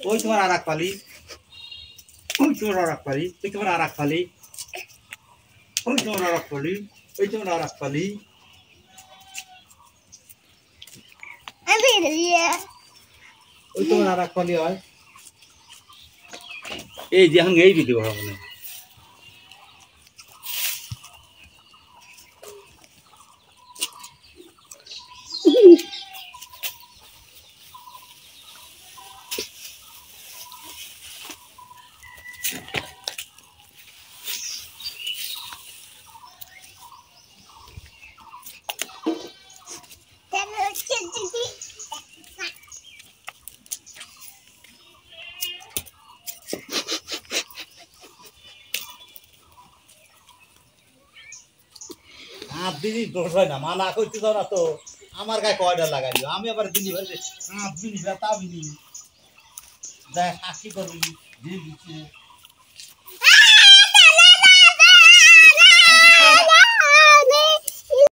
ওই তোমার আর এক পালি, ওই তোমার আর এক পালি, ওই তোমার আর এক পালি, ওই তোমার আর এক পালি, ওই তোমার আর এক পালি, ওই তোমার আর এক পালি হয়। এই যে এখন এই ভিডিও হবে না। হাত দিদি দোষ হয় না, মানা করতে দাও না তো আমার গায়ে কয়টা লাগাই দিও, আমি আবার দিনি ভাই হাত দিনি তা বিনি দেখ কি করবি দিয়ে দিচ্ছে।